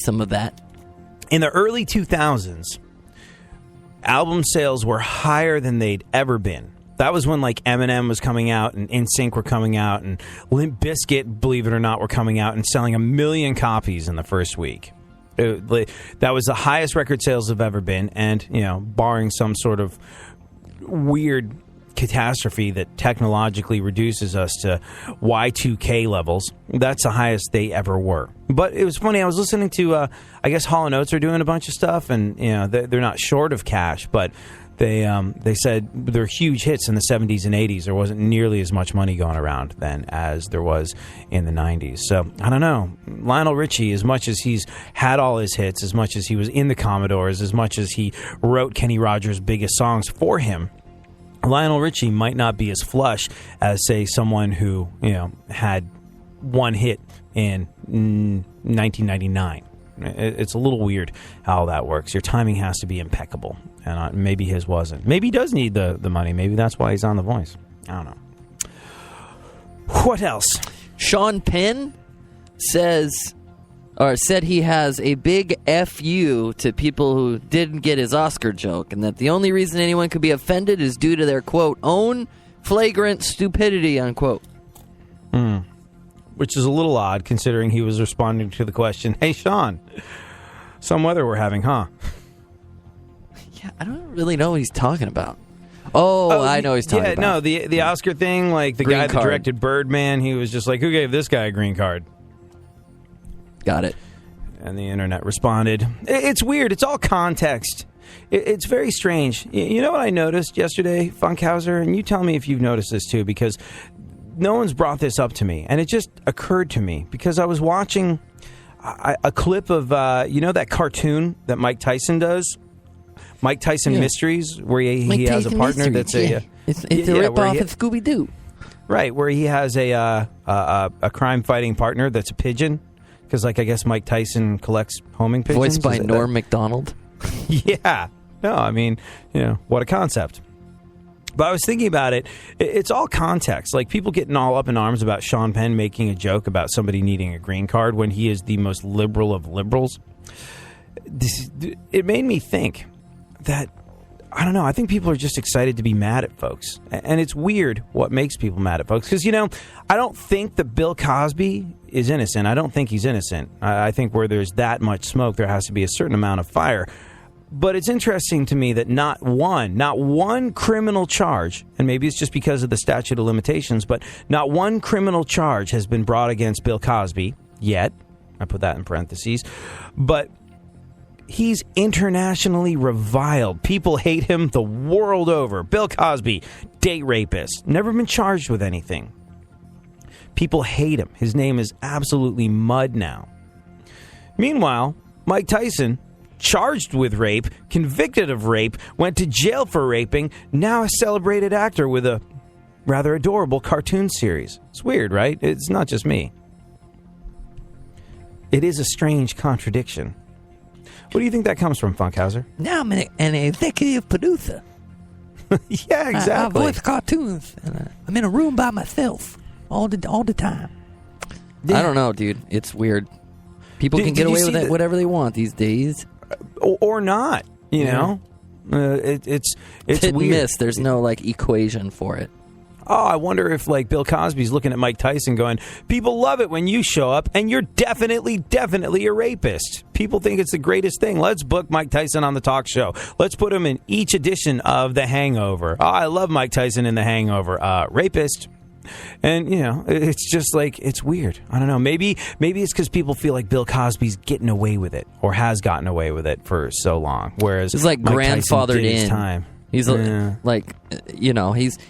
some of that. In the early 2000s, album sales were higher than they'd ever been. That was when like Eminem was coming out and NSYNC were coming out and Limp Bizkit, believe it or not, were coming out and selling 1 million copies in the first week. That was the highest record sales have ever been, and barring some sort of weird catastrophe that technologically reduces us to Y2K levels, that's the highest they ever were. But it was funny, I was listening to I guess Hall & Oates are doing a bunch of stuff, and they're not short of cash, but they said their huge hits in the 70s and 80s, there wasn't nearly as much money going around then as there was in the 90s. So, I don't know. Lionel Richie, as much as he's had all his hits, as much as he was in the Commodores, as much as he wrote Kenny Rogers' biggest songs for him, Lionel Richie might not be as flush as, say, someone who, had one hit in 1999. It's a little weird how that works. Your timing has to be impeccable, and maybe his wasn't. Maybe he does need the money. Maybe that's why he's on The Voice. I don't know. What else? Sean Penn said he has a big F-U to people who didn't get his Oscar joke, and that the only reason anyone could be offended is due to their, quote, own flagrant stupidity, unquote. Which is a little odd, considering he was responding to the question, hey, Sean, some weather we're having, huh? Yeah, I don't really know what he's talking about. Oh, I know what he's talking about. No, the Oscar thing, like the green guy card. that directed Birdman, he was just like, who gave this guy a green card? Got it. And the internet responded. It's weird. It's all context. It's very strange. You know what I noticed yesterday, Funkhauser? And you tell me if you've noticed this too, because no one's brought this up to me, and it just occurred to me because I was watching a clip of that cartoon that Mike Tyson does, Mike Tyson Mysteries, where he has a partner that's it's a rip-off of Scooby-Doo, right? Where he has a crime-fighting partner that's a pigeon, because I guess Mike Tyson collects homing pigeons. Voiced by Norm Macdonald. Yeah, no, I mean, what a concept. But I was thinking about it. It's all context. Like, people getting all up in arms about Sean Penn making a joke about somebody needing a green card when he is the most liberal of liberals. It made me think that, I don't know, I think people are just excited to be mad at folks. And it's weird what makes people mad at folks. Because, I don't think that Bill Cosby is innocent. I don't think he's innocent. I think where there's that much smoke, there has to be a certain amount of fire. But it's interesting to me that not one criminal charge, and maybe it's just because of the statute of limitations, but not one criminal charge has been brought against Bill Cosby yet. I put that in parentheses. But he's internationally reviled. People hate him the world over. Bill Cosby, date rapist, never been charged with anything. People hate him. His name is absolutely mud now. Meanwhile, Mike Tyson, charged with rape, convicted of rape, went to jail for raping, now a celebrated actor with a rather adorable cartoon series. It's weird, right? It's not just me. It is a strange contradiction. What do you think that comes from, Funkhauser? Now I'm an executive producer. Yeah, exactly. I voice cartoons. And I'm in a room by myself all the time. Yeah. I don't know, dude. It's weird. People can get away with it, whatever they want these days. Or not, you know? It's hit weird. And miss. There's no, equation for it. Oh, I wonder if, Bill Cosby's looking at Mike Tyson going, people love it when you show up, and you're definitely a rapist. People think it's the greatest thing. Let's book Mike Tyson on the talk show. Let's put him in each edition of The Hangover. Oh, I love Mike Tyson in The Hangover. Rapist. And, it's just it's weird. I don't know. Maybe it's because people feel like Bill Cosby's getting away with it or has gotten away with it for so long. Whereas he's grandfathered in. Time. He's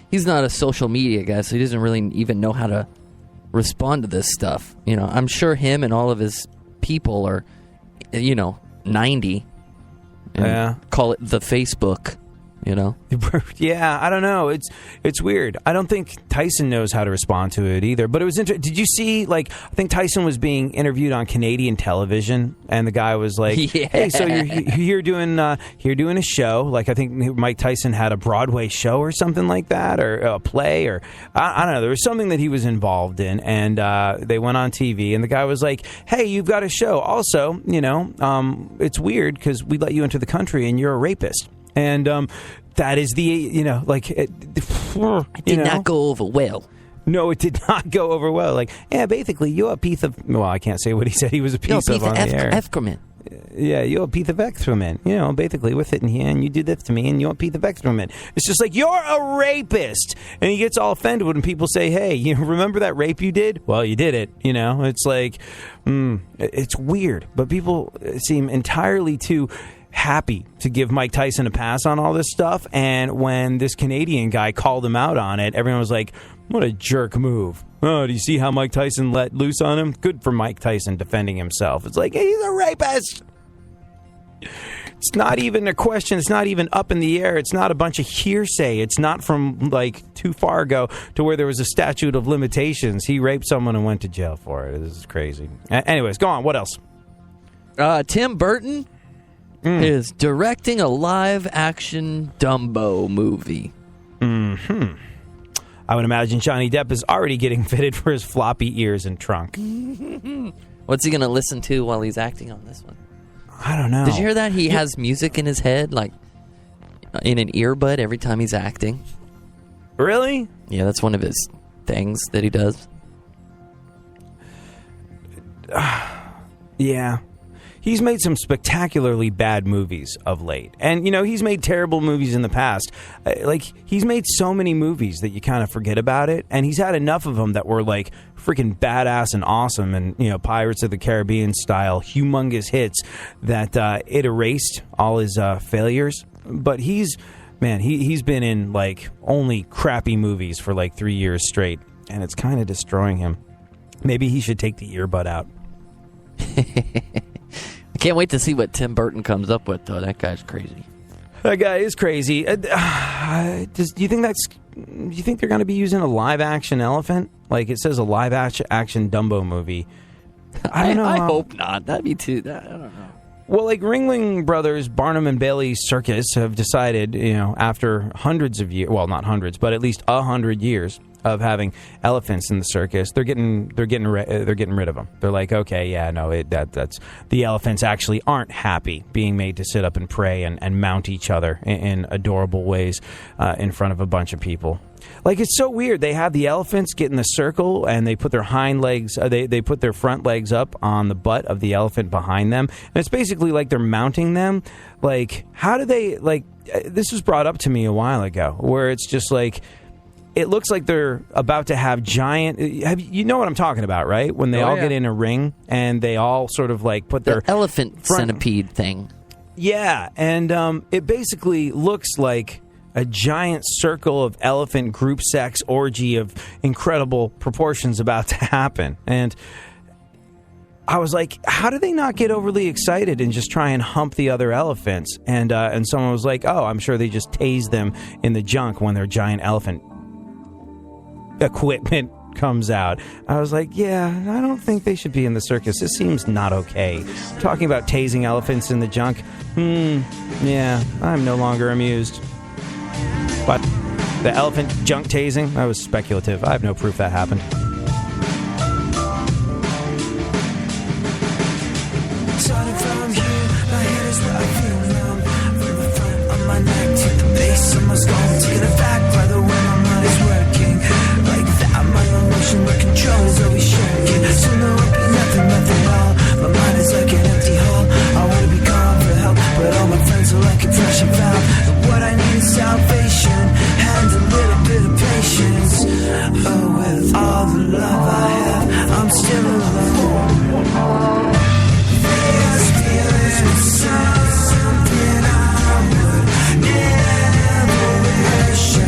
he's not a social media guy, so he doesn't really even know how to respond to this stuff. I'm sure him and all of his people are, 90. Yeah. Call it the Facebook. you know? Yeah, I don't know. It's weird. I don't think Tyson knows how to respond to it either. But it was interesting. Did you see, like, I think Tyson was being interviewed on Canadian television, and the guy was like, Yeah. "Hey, so you're here doing a show?" Like, I think Mike Tyson had a Broadway show or something like that, or a play, or I don't know. There was something that he was involved in, and they went on TV, and the guy was like, "Hey, you've got a show. Also, you know, it's weird because we let you into the country, and you're a rapist." And that is the, you know, like... It did not go over well. No, it did not go over well. Like, yeah, basically, you're a piece of... Well, I can't say what he said. He was a piece of on the air. Excrement. Yeah, you're a piece of excrement. You know, basically, we're sitting here, and you do this to me, and you're a piece of excrement. It's just like, you're a rapist! And he gets all offended when people say, hey, you remember that rape you did? Well, you did it, you know? It's like, it's weird. But people seem entirely too... happy to give Mike Tyson a pass on all this stuff, and when this Canadian guy called him out on it, everyone was like, what a jerk move. Oh, do you see how Mike Tyson let loose on him? Good for Mike Tyson defending himself. It's like, hey, he's a rapist. It's not even a question. It's not even up in the air. It's not a bunch of hearsay. It's not from, like, too far ago to where there was a statute of limitations. He raped someone and went to jail for it. This is crazy. Anyways, go on. What else? Tim Burton is directing a live-action Dumbo movie. I would imagine Johnny Depp is already getting fitted for his floppy ears and trunk. What's he going to listen to while he's acting on this one? I don't know. Did you hear that? He has music in his head, like, in an earbud every time he's acting. Really? Yeah, that's one of his things that he does. Yeah. He's made some spectacularly bad movies of late. And, you know, he's made terrible movies in the past. Like, he's made so many movies that you kind of forget about it. And he's had enough of them that were, like, freaking badass and awesome and, you know, Pirates of the Caribbean style, humongous hits that it erased all his failures. But he's been in, like, only crappy movies for, like, 3 years straight. And it's kind of destroying him. Maybe he should take the earbud out. I can't wait to see what Tim Burton comes up with, though. That guy's crazy. That guy is crazy. Do you think they're going to be using a live action elephant? Like it says, a live action Dumbo movie. I don't know. I hope not. That'd be too. I don't know. Well, like Ringling Brothers, Barnum and Bailey Circus have decided, you know, after hundreds of years, well, not hundreds, but at least 100 years of having elephants in the circus, they're getting rid of them. They're like, okay, yeah, no, that's the elephants actually aren't happy being made to sit up and pray and mount each other in adorable ways in front of a bunch of people. Like, it's so weird. They have the elephants get in the circle, and they put their hind legs, they put their front legs up on the butt of the elephant behind them. And it's basically like they're mounting them. Like, how do they, like, this was brought up to me a while ago, where it's just like, it looks like they're about to have giant, you know what I'm talking about, right? When they get in a ring, and they all sort of, like, put their... The elephant centipede thing. Yeah, and it basically looks like a giant circle of elephant group sex orgy of incredible proportions about to happen. And I was like, how do they not get overly excited and just try and hump the other elephants? And someone was like, oh, I'm sure they just tase them in the junk when their giant elephant equipment comes out. I was like, yeah, I don't think they should be in the circus. This seems not okay. Talking about tasing elephants in the junk, yeah, I'm no longer amused. But the elephant junk tasing, that was speculative. I have no proof that happened. Starting from here, my head is where I feel numb. From the front of my neck to the base of my skull. To get it back by the way my mind is working. Like that, my emotional control is always shaking. So there will be nothing at all. My mind is like an empty hole. I want to be calm for help, but all my friends are like a pressure valve. And what I need is salvation and a little bit of patience. Oh, with all the love I have, I'm still alone. This feeling is something I would never wish I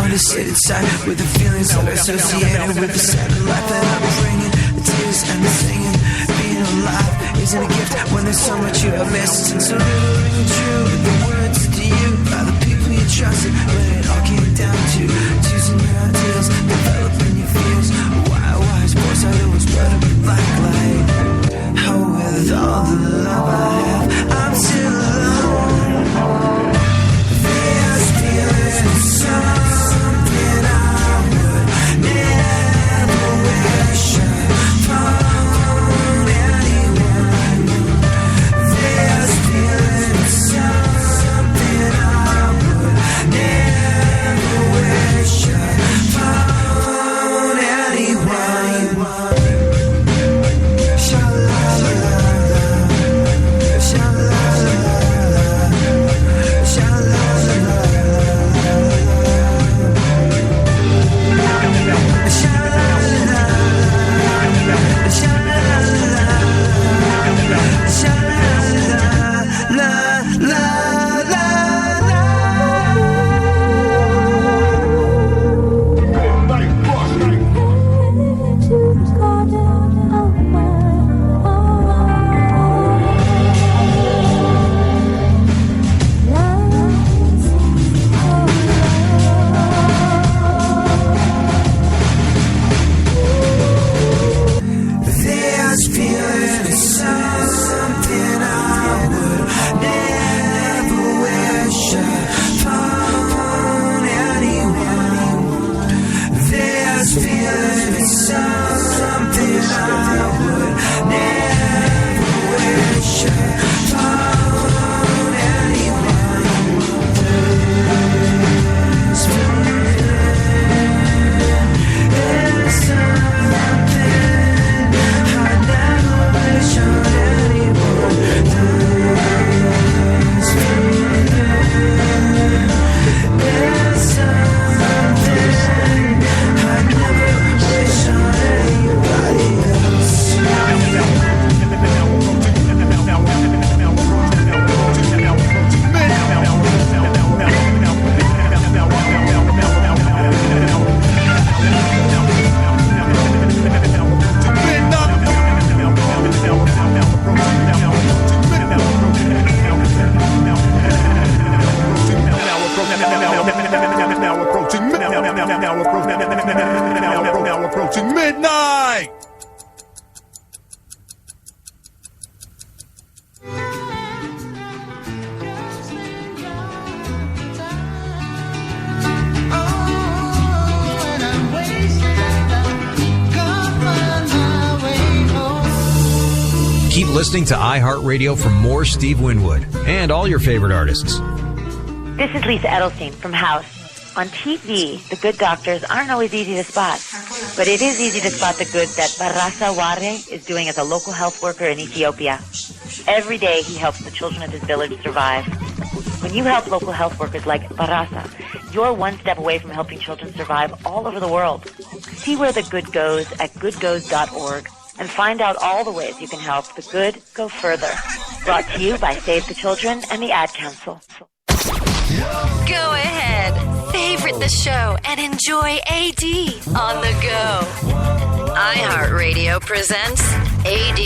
want to sit inside with the feelings that are associated with the sad life that I'm bringing. The tears and the singing. Being alive isn't a gift when there's so much you have missed. And so little ring true with the words to you by the people you trusted. When it all came down to choosing your ideals, developing your fears. Why sports are the ones but a black light. Oh, with all the love I have, I'm still alone. There's feeling something I would never wish upon anyone. There's feeling something I would never wish upon anyone. Now approaching midnight. Keep listening to iHeartRadio for more Steve Winwood and all your favorite artists. This is Lisa Edelstein from House. On TV, the good doctors aren't always easy to spot, but it is easy to spot the good that Barasa Ware is doing as a local health worker in Ethiopia. Every day he helps the children of his village survive. When you help local health workers like Barasa, you're one step away from helping children survive all over the world. See where the good goes at goodgoes.org and find out all the ways you can help the good go further. Brought to you by Save the Children and the Ad Council. Go ahead, favorite the show, and enjoy AD on the go. iHeartRadio presents AD.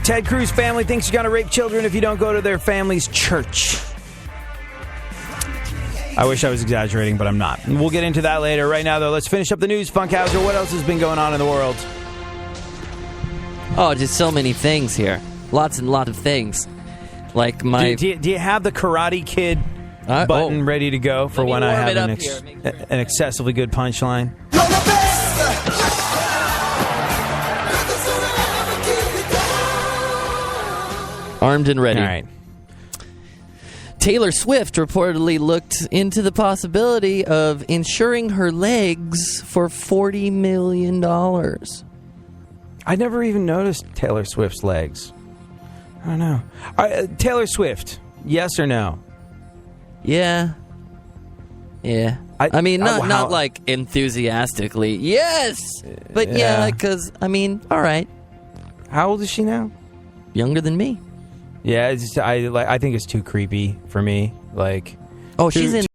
Ted Cruz family thinks you're going to rape children if you don't go to their family's church. I wish I was exaggerating, but I'm not. We'll get into that later. Right now, though, let's finish up the news. Funkhauser, what else has been going on in the world? Oh, just so many things here. Lots and lots of things. Like my... Do you have the Karate Kid button ready to go for when I have an excessively good punchline? Armed and ready. All right. Taylor Swift reportedly looked into the possibility of insuring her legs for $40 million. I never even noticed Taylor Swift's legs. I don't know. Taylor Swift, yes or no? Yeah. Yeah. I mean, not like enthusiastically. Yes! But yeah, because, I mean, all right. How old is she now? Younger than me. Yeah, I think it's too creepy for me. Like, Oh, she's in